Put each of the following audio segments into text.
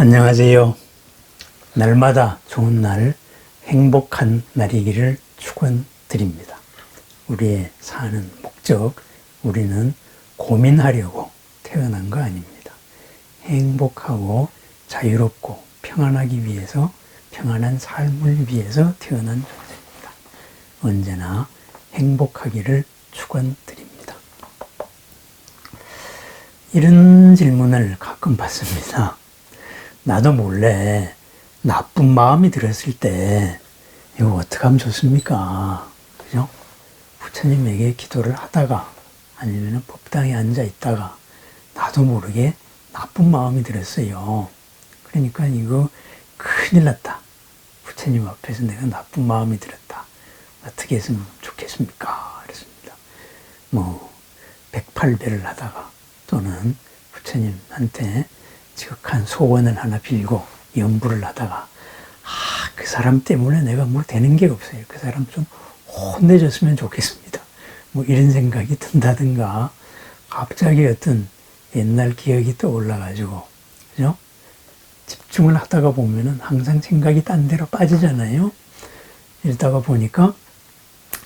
안녕하세요. 날마다 좋은 날, 행복한 날이기를 축원드립니다. 우리의 사는 목적, 우리는 고민하려고 태어난 거 아닙니다. 행복하고 자유롭고 평안하기 위해서, 평안한 삶을 위해서 태어난 존재입니다. 언제나 행복하기를 축원드립니다. 이런 질문을 가끔 받습니다. 나도 몰래 나쁜 마음이 들었을 때 이거 어떻게 하면 좋습니까? 그죠? 부처님에게 기도를 하다가 아니면 법당에 앉아 있다가 나도 모르게 나쁜 마음이 들었어요. 그러니까 이거 큰일 났다. 부처님 앞에서 내가 나쁜 마음이 들었다. 어떻게 했으면 좋겠습니까? 그랬습니다. 108배를 하다가 또는 부처님한테 지극한 소원을 하나 빌고 염불을 하다가 그 사람 때문에 내가 뭐 되는 게 없어요. 그 사람 좀 혼내줬으면 좋겠습니다. 이런 생각이 든다든가 갑자기 어떤 옛날 기억이 떠올라가지고 그죠? 집중을 하다가 보면은 항상 생각이 딴 데로 빠지잖아요. 이러다가 보니까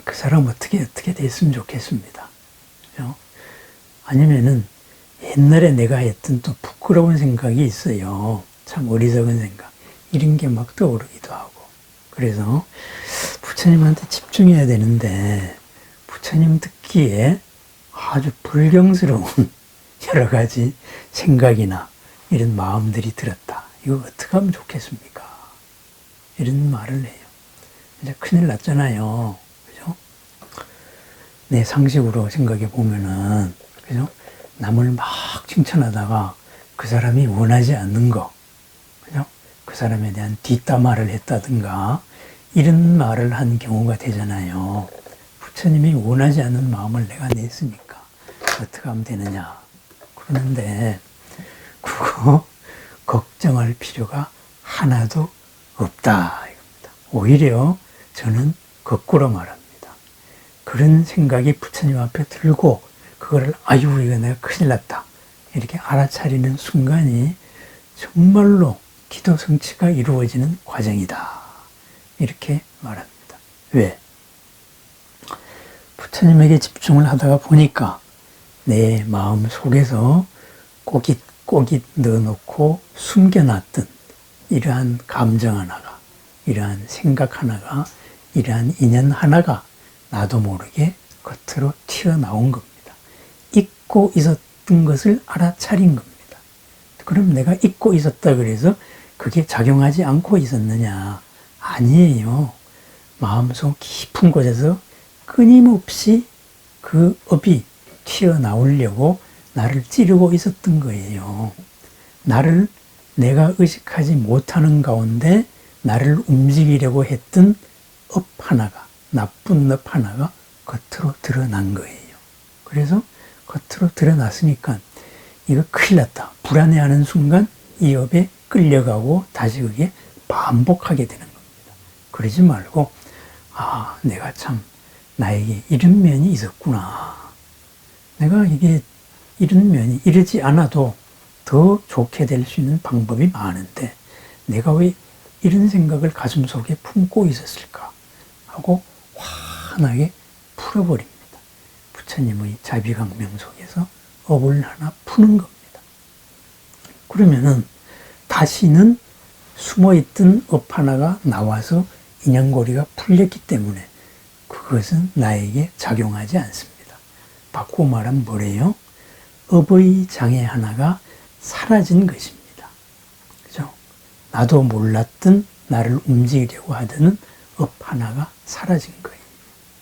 그 사람 어떻게 됐으면 좋겠습니다. 그죠? 아니면은 옛날에 내가 했던 또 부끄러운 생각이 있어요. 참 어리석은 생각. 이런 게 막 떠오르기도 하고. 그래서 부처님한테 집중해야 되는데 부처님 듣기에 아주 불경스러운 여러 가지 생각이나 이런 마음들이 들었다. 이거 어떻게 하면 좋겠습니까? 이런 말을 해요. 이제 큰일 났잖아요. 그죠? 내 상식으로 생각해 보면은, 그죠? 남을 막 칭찬하다가 그 사람이 원하지 않는 거, 그죠? 그 사람에 대한 뒷담화를 했다든가 이런 말을 한 경우가 되잖아요. 부처님이 원하지 않는 마음을 내가 냈으니까 어떻게 하면 되느냐. 그러는데 그거 걱정할 필요가 하나도 없다 이겁니다. 오히려 저는 거꾸로 말합니다. 그런 생각이 부처님 앞에 들고 그거를 이거 내가 큰일 났다 이렇게 알아차리는 순간이 정말로 기도 성취가 이루어지는 과정이다 이렇게 말합니다. 왜? 부처님에게 집중을 하다가 보니까 내 마음 속에서 꼬깃꼬깃 넣어놓고 숨겨놨던 이러한 감정 하나가, 이러한 생각 하나가, 이러한 인연 하나가 나도 모르게 겉으로 튀어나온 겁니다. 잊고 있었던 것을 알아차린 겁니다. 그럼 내가 잊고 있었다 그래서 그게 작용하지 않고 있었느냐? 아니에요. 마음속 깊은 곳에서 끊임없이 그 업이 튀어나오려고 나를 찌르고 있었던 거예요. 나를 내가 의식하지 못하는 가운데 나를 움직이려고 했던 업 하나가, 나쁜 업 하나가 겉으로 드러난 거예요. 그래서 겉으로 드러났으니까 이거 큰일 났다. 불안해하는 순간 이 업에 끌려가고 다시 그게 반복하게 되는 겁니다. 그러지 말고 내가 참 나에게 이런 면이 있었구나. 내가 이게 이런 면이 이러지 않아도 더 좋게 될 수 있는 방법이 많은데 내가 왜 이런 생각을 가슴속에 품고 있었을까 하고 환하게 풀어버립니다. 부처님의 자비강명 속에서 업을 하나 푸는 겁니다. 그러면은 다시는 숨어있던 업 하나가 나와서 인연고리가 풀렸기 때문에 그것은 나에게 작용하지 않습니다. 바꾸고 말하면 뭐래요? 업의 장애 하나가 사라진 것입니다. 그죠? 나도 몰랐던 나를 움직이려고 하던 업 하나가 사라진 거예요.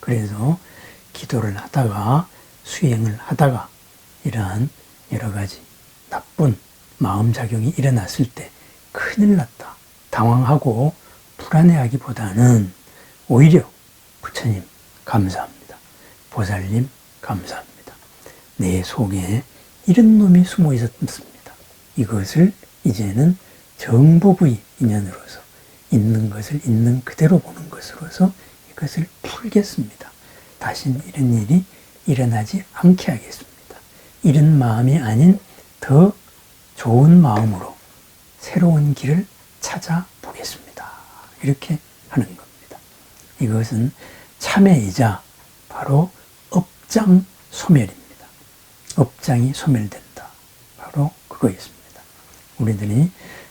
그래서 기도를 하다가 수행을 하다가 이러한 여러 가지 나쁜 마음작용이 일어났을 때 큰일 났다. 당황하고 불안해하기보다는 오히려 부처님 감사합니다. 보살님 감사합니다. 내 속에 이런 놈이 숨어 있었습니다. 이것을 이제는 정법의 인연으로서 있는 것을 있는 그대로 보는 것으로서 이것을 풀겠습니다. 다신 이런 일이 일어나지 않게 하겠습니다. 이런 마음이 아닌 더 좋은 마음으로 새로운 길을 찾아보겠습니다. 이렇게 하는 겁니다. 이것은 참회이자 바로 업장소멸입니다. 업장이 소멸된다. 바로 그거였습니다. 우리들이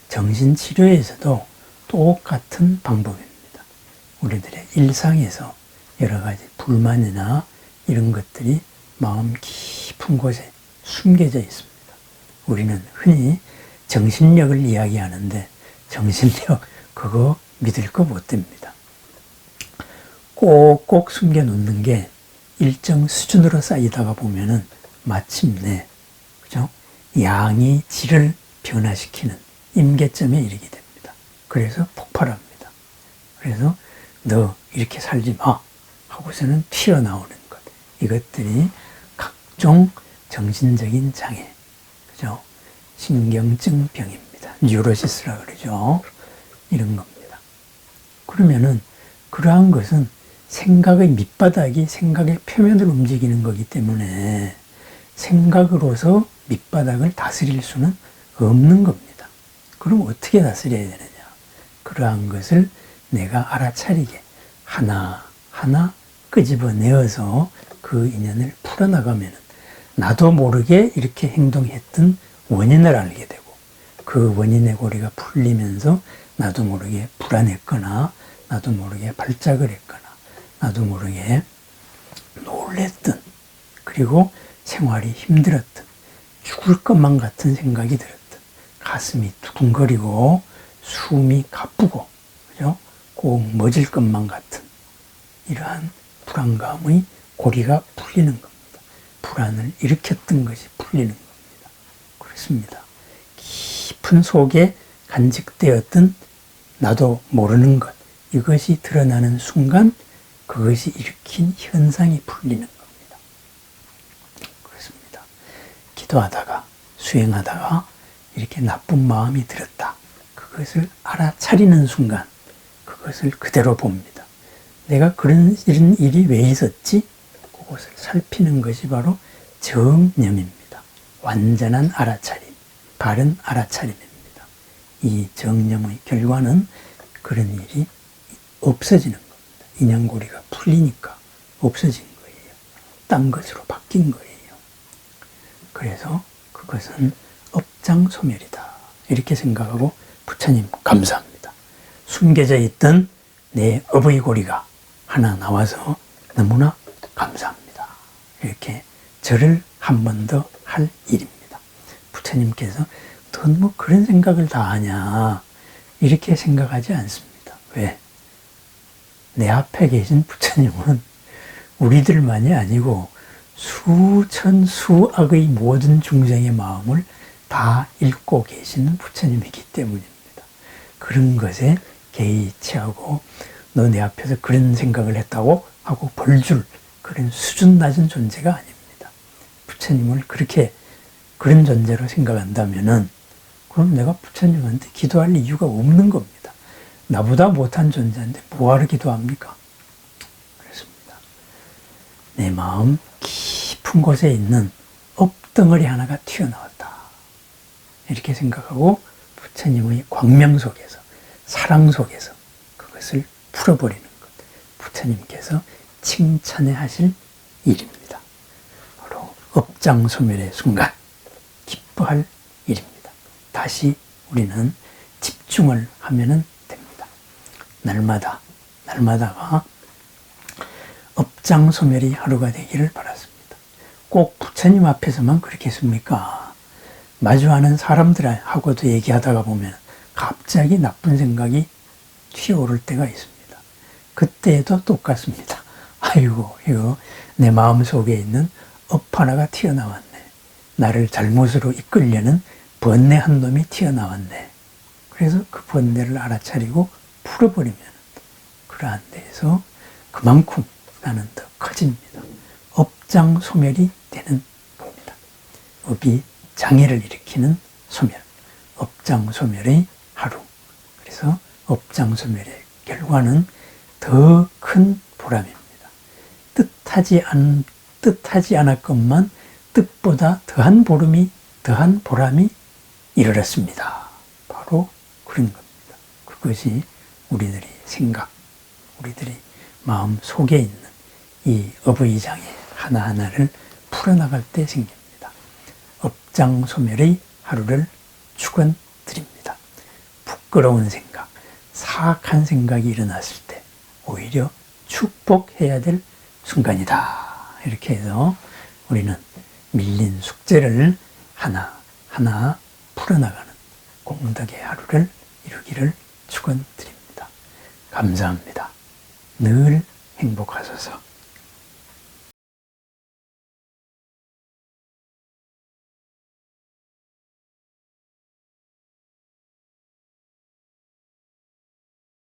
정신치료에서도 똑같은 방법입니다. 우리들의 일상에서 여러 가지 불만이나 이런 것들이 마음 깊은 곳에 숨겨져 있습니다. 우리는 흔히 정신력을 이야기하는데 정신력 그거 믿을 거 못 됩니다. 꼭꼭 숨겨놓는 게 일정 수준으로 쌓이다가 보면은 마침내 그죠? 양이 질을 변화시키는 임계점에 이르게 됩니다. 그래서 폭발합니다. 그래서 너 이렇게 살지 마 하고서는 튀어나오는 것. 이것들이 각종 정신적인 장애, 그죠? 신경증 병입니다. 뉴로시스라 그러죠. 이런 겁니다. 그러면은 그러한 것은 생각의 밑바닥이 생각의 표면을 움직이는 거기 때문에 생각으로서 밑바닥을 다스릴 수는 없는 겁니다. 그럼 어떻게 다스려야 되느냐? 그러한 것을 내가 알아차리게 하나하나 끄집어내어서 그 인연을 풀어나가면 나도 모르게 이렇게 행동했던 원인을 알게 되고 그 원인의 고리가 풀리면서 나도 모르게 불안했거나 나도 모르게 발작을 했거나 나도 모르게 놀랬던 그리고 생활이 힘들었던 죽을 것만 같은 생각이 들었던 가슴이 두근거리고 숨이 가쁘고 그죠? 꼭 멎을 것만 같은 이러한 불안감의 고리가 풀리는 겁니다. 불안을 일으켰던 것이 풀리는 겁니다. 그렇습니다. 깊은 속에 간직되었던 나도 모르는 것 이것이 드러나는 순간 그것이 일으킨 현상이 풀리는 겁니다. 그렇습니다. 기도하다가 수행하다가 이렇게 나쁜 마음이 들었다. 그것을 알아차리는 순간 그것을 그대로 봅니다. 내가 이런 일이 왜 있었지? 그것을 살피는 것이 바로 정념입니다. 완전한 알아차림, 바른 알아차림입니다. 이 정념의 결과는 그런 일이 없어지는 겁니다. 인연고리가 풀리니까 없어진 거예요. 딴 것으로 바뀐 거예요. 그래서 그것은 업장소멸이다. 이렇게 생각하고 부처님 감사합니다. 숨겨져 있던 내 업의 고리가 하나 나와서 너무나 감사합니다. 이렇게 절을 한 번 더 할 일입니다. 부처님께서 넌 뭐 그런 생각을 다 하냐 이렇게 생각하지 않습니다. 왜? 내 앞에 계신 부처님은 우리들만이 아니고 수천 수악의 모든 중생의 마음을 다 읽고 계시는 부처님이기 때문입니다. 그런 것에 개의치하고 너 내 앞에서 그런 생각을 했다고 하고 벌줄 그런 수준 낮은 존재가 아닙니다. 부처님을 그렇게 그런 존재로 생각한다면은 그럼 내가 부처님한테 기도할 이유가 없는 겁니다. 나보다 못한 존재인데 뭐하러 기도합니까? 그렇습니다. 내 마음 깊은 곳에 있는 업덩어리 하나가 튀어나왔다. 이렇게 생각하고 부처님의 광명 속에서 사랑 속에서 그것을 풀어버리는 것. 부처님께서 칭찬해 하실 일입니다. 바로 업장소멸의 순간 기뻐할 일입니다. 다시 우리는 집중을 하면 됩니다. 날마다가 업장소멸의 하루가 되기를 바랐습니다. 꼭 부처님 앞에서만 그렇게 했습니까? 마주하는 사람들하고도 얘기하다가 보면 갑자기 나쁜 생각이 튀어오를 때가 있습니다. 그때도 똑같습니다. 아이고 이거 내 마음속에 있는 업 하나가 튀어나왔네. 나를 잘못으로 이끌려는 번뇌 한 놈이 튀어나왔네. 그래서 그 번뇌를 알아차리고 풀어버리면 그러한 데에서 그만큼 나는 더 커집니다. 업장소멸이 되는 겁니다. 업이 장애를 일으키는 소멸, 업장소멸의 하루. 그래서 업장소멸의 결과는 더 큰 보람입니다. 뜻하지 않았건만 뜻보다 더한 보람이 이르렀습니다. 바로 그런 겁니다. 그것이 우리들이 생각, 우리들이 마음 속에 있는 이 어버이장애 하나하나를 풀어나갈 때 생깁니다. 업장소멸의 하루를 축원드립니다. 부끄러운 생각, 사악한 생각이 일어났을 때 오히려 축복해야 될 순간이다. 이렇게 해서 우리는 밀린 숙제를 하나하나 풀어나가는 공덕의 하루를 이루기를 축원드립니다. 감사합니다. 늘 행복하소서.